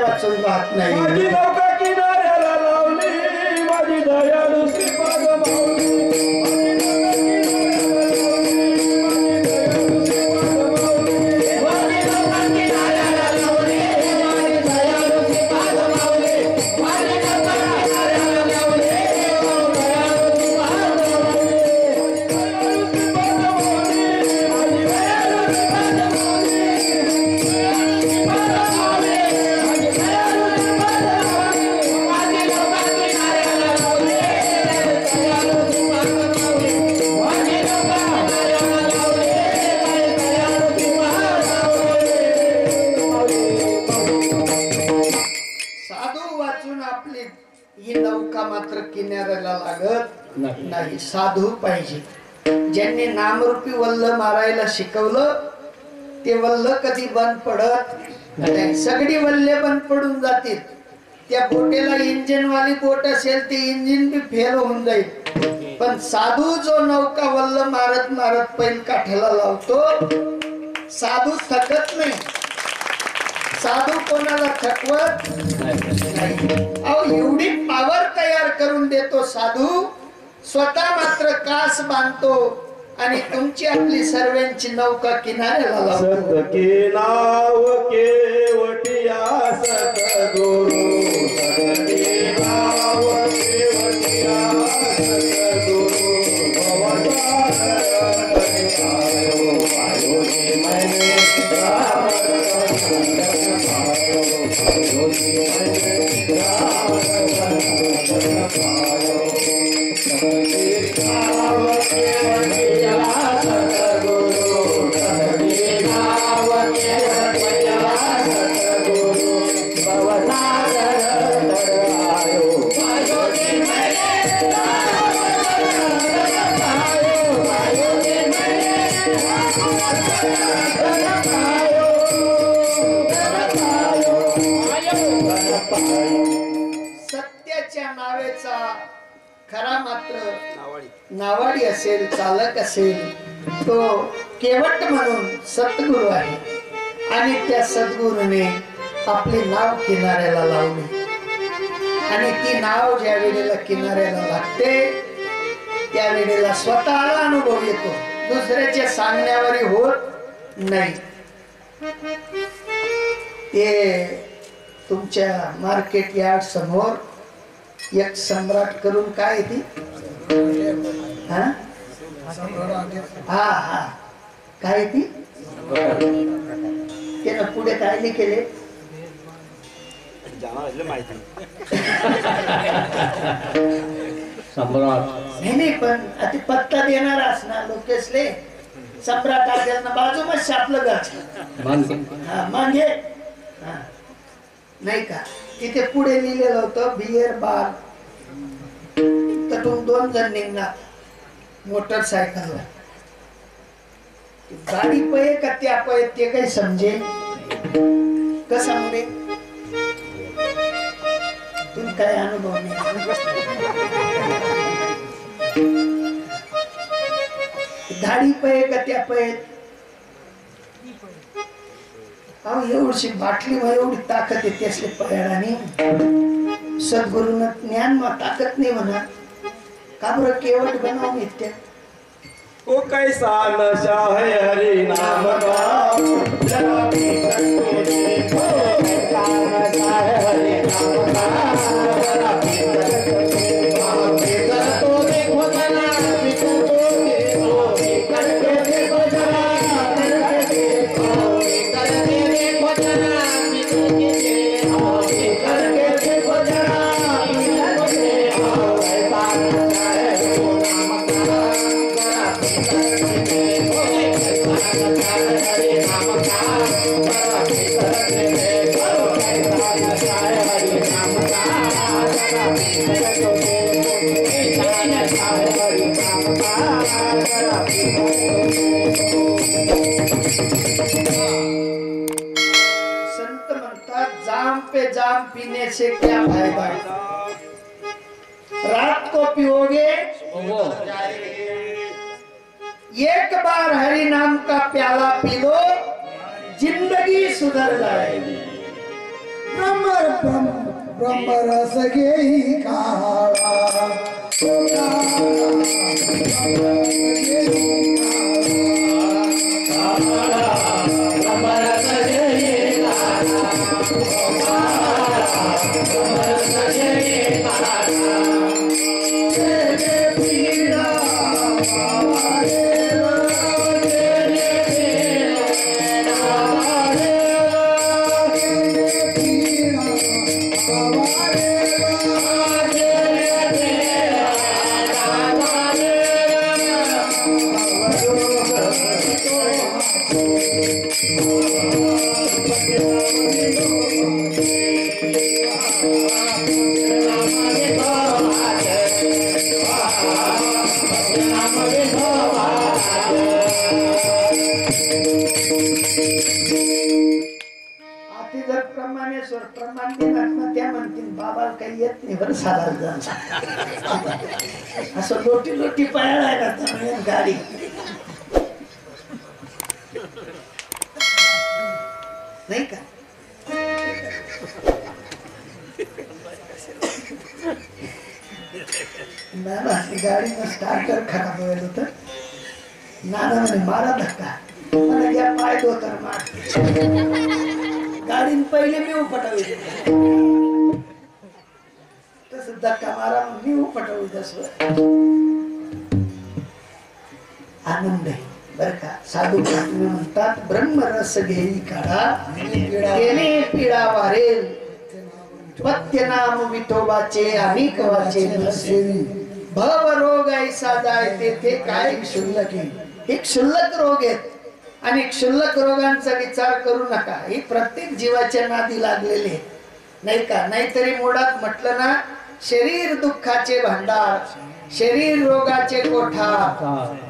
वाचून राहत नाही. माझी नौका किनाऱ्याला लावली, माझी दयाळू श्रीपाद माऊली. किनाऱ्याला लागत नाही. साधू पाहिजे. ज्यांनी नामरूपी वल्ल मारायला शिकवलं ते वल्ल कधी बंद पडत नाही. सगळी वल्ले बंद पडून जातील. त्या बोटेला इंजिन वाली बोट असेल ते इंजिन बी फेल होऊन जाईल. पण साधू जो नौका वल्ल मारत मारत पैल काठ्याला लावतो, साधू थकत नाही. साधू कोणाला थकवत नाही. एवढी पावर तयार करून देतो साधू. स्वतः मात्र कास बांधतो आणि तुमची आपली सर्वांची नौका किनाऱ्याला लावतो. सतके नाव केवटिया सतगुरु, सतके नाव केवटिया सतगुरु. सत्याच्या नावेचा खरा मात्र नावाडी असेल, चालक असेल, तो केवट म्हणून सद्गुरु आहे. आणि त्या सद्गुरूने आपली नाव किनाऱ्याला लावली. आणि ती नाव ज्या वेळेला किनाऱ्याला लागते त्या वेळेला स्वतःला अनुभव येतो, दुसऱ्याच्या सांगण्यावर होत नाही. ते तुमच्या मार्केट यार्ड समोर एक सम्राट करून काय ती हा हा हा काय ती त्यानं पुढे काय नाही केले नाही पण आता पत्ता देणार असणार लोकेशले. सम्राट आद्यांना बाजूमध्ये छापलं जात मागे नाही का. तिथे पुढे लिहिलेलं होतं बियर बार. त्यातून 2 जण निघणार मोटरसायकलला. गाडी पये का त्या पये ते काही समजेल कसा मुळे तुम्ही काय अनुभव नाही. गाडी पये का त्या पये एवढी बाटली एवढी ताकद येते असले पर्यायाने. सद्गुरुन ज्ञान मा ताकद नाही म्हणा का बरं केवट बनावून येते. ओ कैसा नशा है हरि नाम का, जरा भी करके देखो. कैसा नशा है हरि नाम का, जरा भी करके देखो. भीतर तो देखो जरा, भीतर तो देखो, करके देखो जरा, करके देखो, करके देखो जरा, करके देखो, करके देखो जरा, करके देखो. कैसा नशा है हरि नाम का, संत म्हणतात जाम पे जाम पीने से क्या फायदा, रात को पियोगे एक बार हरि नाम का प्याला पी लो जिंदगी सुधर जाएगी. ब्रह्म ब्रह्मरस घेई काळा आधी जर प्रमाणे स्वर प्रमाण देणार ना त्या म्हणतील बाबाला काही येत नाही बरं साधा असं लोटी लोटी पळायला ना गाडी नाही का नाना गाडीनं स्टार्टर खराब व्हायला होतं नाना म्हणे मारा धक्का मला घ्या पाय धोतर मार गाडीन पहिले मी उपटावी तस धक्का मारा मी उपटावी तस आनंद आहे बर का साधू तुम्ही म्हणतात ब्रह्मरस घेई काढा केले पीडा वारेल पत्य नाम विठोबाचे अनेक वाचे नसेवी भव रोग ऐसा जाय तेथे काय क्षुल्लक आहे एक क्षुल्लक रोग आहेत आणि क्षुल्लक रोगांचा विचार करू नका ही प्रत्येक जीवाच्या नादी लागलेले नाही का नाहीतरी मुळात म्हटलं ना शरीर दुःखाचे भांडार शरीर रोगाचे कोठार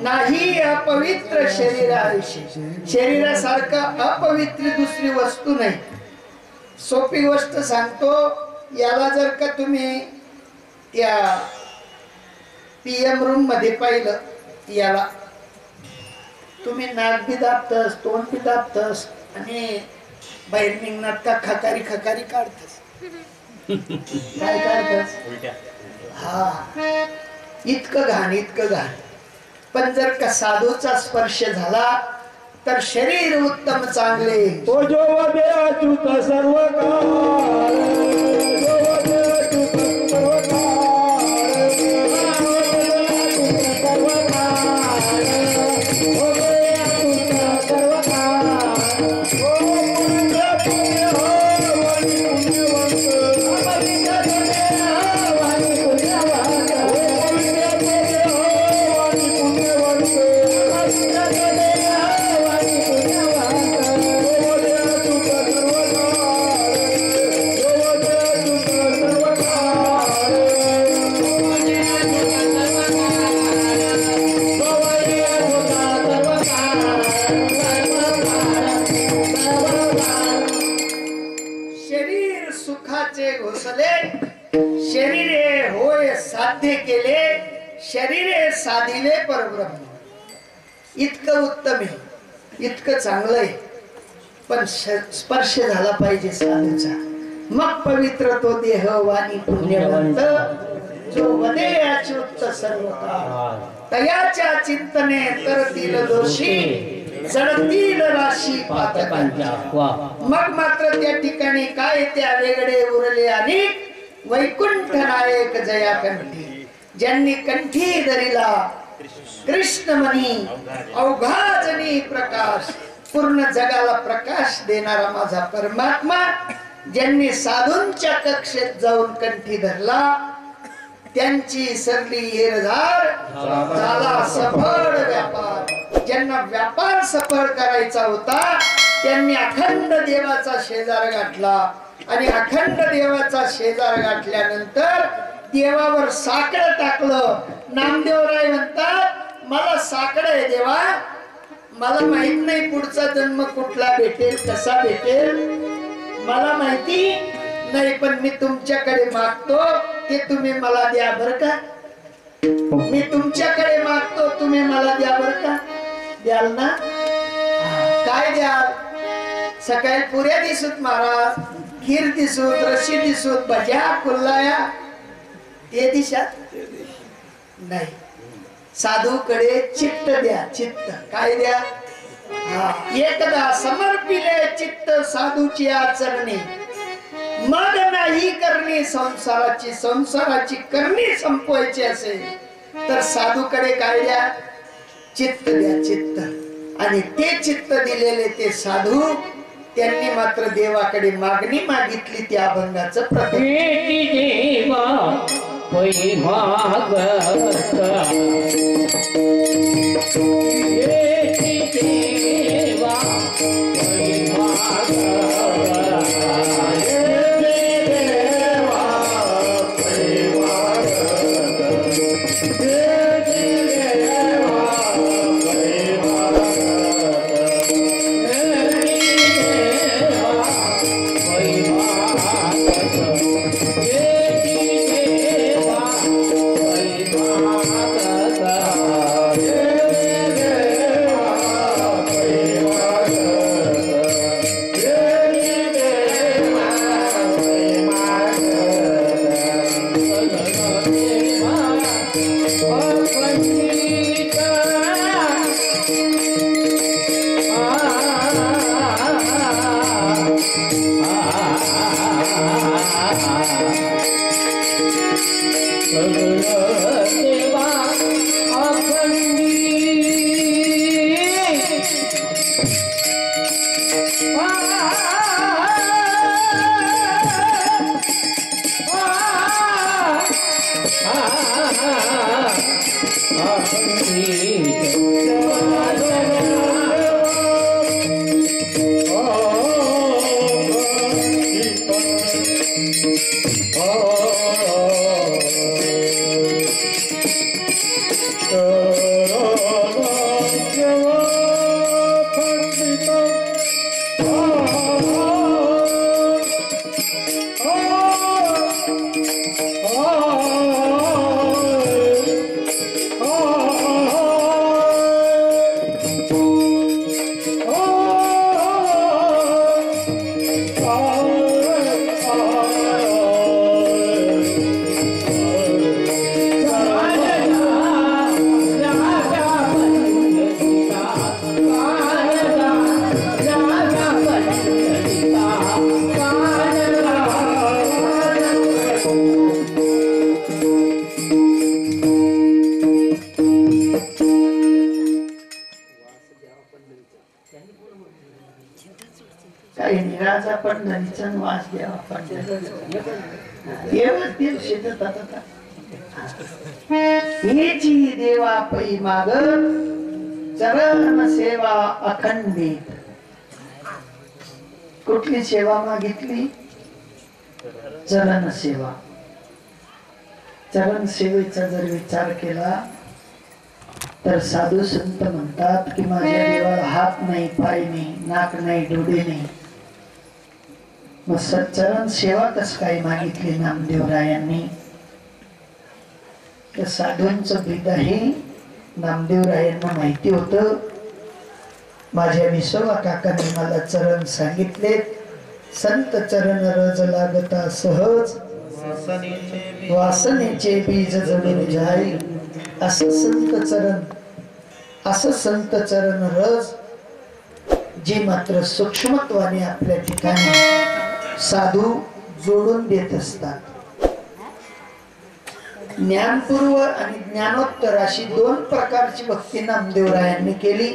नाही अपवित्र शरीराविषयी शरीरासारखं अपवित्र दुसरी वस्तू नाही सोपी गोष्ट सांगतो याला जर का तुम्ही त्या पीएम रूम मध्ये पाहिलं याला तुम्ही नाक बी दाबतस तोंड बी दाबतस आणि बाहेर निघणार का खकारी खकारी काढतस काय काढतस हा इतकं घाण पण जर का साधूचा स्पर्श झाला तर शरीर उत्तम चांगले ओ जो वदे अच्युत सर्व काळ जो वदे अच्युत सर्व काळ सर्व काळ ओ वदे अच्युत सर्व काळ ओ पुण्य पुण्य हो वाणी पुण्यवंत अमरिका पुण्य वाणी पुण्यवंत ओ पुण्य पुण्य हो वाणी पुण्यवंत अमरिका शरीर सुखाचे घोसले शरीरे होय साध्य केले शरीरे साधिले परब्रह्म इतकं उत्तम आहे इतकं चांगलं आहे पण स्पर्श झाला पाहिजे साधूचा मग पवित्र तो देह वाणी पुण्यवंत जो वदे अच्युत सर्व काळ तयाच्या चिंतने तरतील दोषी जडतील राशी पातकांच्या मग मात्र त्या ठिकाणी काय त्या वेगळे उरले आणि वैकुंठ नायक जया कंठी ज्यांनी कंठी धरिला कृष्णमणी अवघाजनी प्रकाश पूर्ण जगाला प्रकाश देणारा माझा परमात्मा ज्यांनी साधूंच्या कक्षेत जाऊन कंठी धरला त्यांची सरली येरधार झाला सफळ व्यापार ज्यांना व्यापार सफळ करायचा होता त्यांनी अखंड देवाचा शेजार गाठला आणि अखंड देवाचा शेजार गाठल्यानंतर देवावर साकडं टाकलं नामदेवराय म्हणतात मला साकडं आहे देवा मला माहित नाही पुढचा जन्म कुठला भेटेल कसा भेटेल मला माहिती नाही पण मी तुमच्याकडे मागतो ते तुम्ही मला द्या बरं का मी तुमच्याकडे मागतो तुम्ही मला द्या बरं का द्याल ना काय द्याल सकाळी पुऱ्या दिसत महाराज खीर दिसूत, रशी दिसूत, भज्या कुल्लाया ते दिशात नाही. साधूकडे चित्त द्या. चित्त काय द्या? एकदा समर्पिले चित्त साधूची आचरणे, मग नाही करणे संसाराची करणी संपवायची असेल तर साधूकडे काय द्या? चित्त द्या. चित्त. आणि ते चित्त दिलेले ते साधू त्यांनी मात्र देवाकडे मागणी मागितली त्या अभंगाचं प्रतीक. काही निराचा पंढरीचा वास द्यावा पंढरी शेतात हेची देवा पै माग चरण सेवा अखंडित. कुठली सेवा मागितली? चरण सेवा. चरण सेवेचा जर विचार केला तर साधू संत म्हणतात की माझ्या देवाला हात नाही, पाय नाही, नाक नाही, डोळे नाही. मग सच्चरण सेवा कस काय मागितली नामदेवरायांनी? त्या साधूंचं भेद आहे. नामदेवरायांना माहिती होतं माझ्या विसवा काकांनी मला चरण सांगितले. संत चरण रज लागता सहज वासनेचे बीज जडून जाई. असं संत चरण रज जे मात्र सूक्ष्मत्वाने आपल्या ठिकाणी साधू जोडून देत असतात. ज्ञानपूर्व आणि ज्ञानोत्तर अशी दोन प्रकारची भक्ती नामदेवरायांनी केली.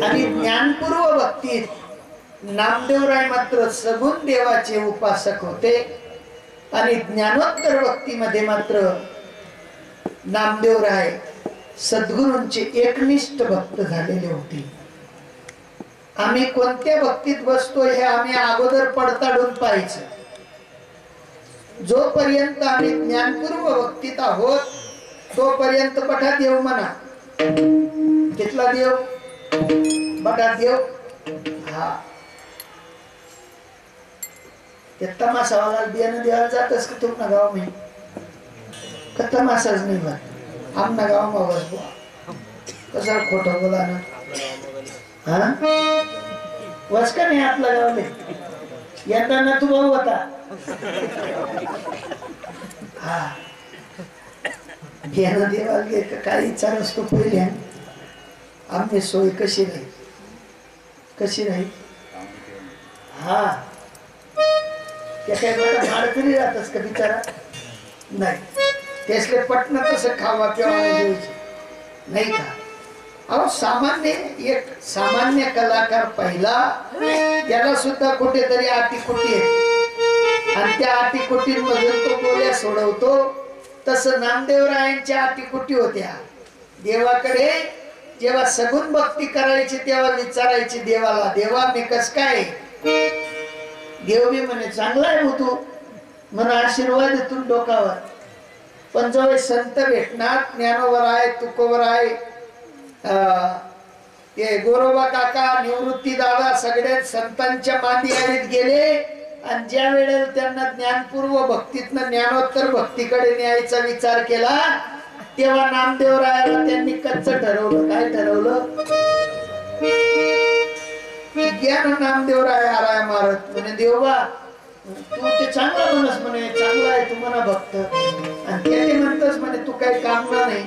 आणि ज्ञानपूर्व भक्तीत नामदेवराय मात्र सगुण देवाचे उपासक होते आणि ज्ञानोत्तर भक्तीमध्ये मात्र नामदेवराय सद्गुरूंचे एकनिष्ठ भक्त झालेले होते. आम्ही कोणत्या भक्तीत बसतो हे आम्ही अगोदर पडताळून पाहायचं. जोपर्यंत आम्ही ज्ञानपूर्व भक्तीत आहोत तोपर्यंत बठा देव म्हणा. कितला देव? बठा देव. हा ते तमाशावाला बियाणं द्यायला जातस की तुमना गाव मी का तमाशाच नाही बघ आमना गाव मा बस कसा खोटं बोला ना. हा वस का नाही आपल्या गावले यंदा ना तू भाऊ होता हा घेणं देवाला घे काही इच्छा नसतो पहिले आमची सोय कशी राहील कशी राहील हा त्या काही वेळा माडकरी राहतस का बिचारा नाही त्यासले पटणं तसं खावा किंवा नाही का अहो सामान्य एक सामान्य कलाकार पहिला त्याला सुद्धा कुठेतरी आटीकुटी आहे आणि त्या आटीकुटींमधून तो बोल्या सोडवतो तसं नामदेवरायांच्या आटीकुटी होत्या देवाकडे जेव्हा सगुण भक्ती करायची तेव्हा विचारायची देवाला देवा मी कस काय देव बी म्हणे चांगला आहे तू म्हणून आशीर्वाद येतून डोकावर पण जो संत भेटणार ज्ञानोवर आहे तुकोवर आहे ते गोरोबा काका निवृत्ती दादा सगळे संतांच्या मांदियारीत गेले आणि ज्या वेळेला त्यांना ज्ञानपूर्व भक्तीतनं ज्ञानोत्तर भक्तीकडे न्यायचा विचार केला तेव्हा नामदेवरायाला त्यांनी कच्च ठरवलं काय ठरवलं ज्ञान नामदेवराय आराय मारत म्हणे देवबा तू ते चांगला म्हणस म्हणे चांगला आहे तू म्हणा भक्त आणि त्याने म्हणतस म्हणे तू काही काम नाही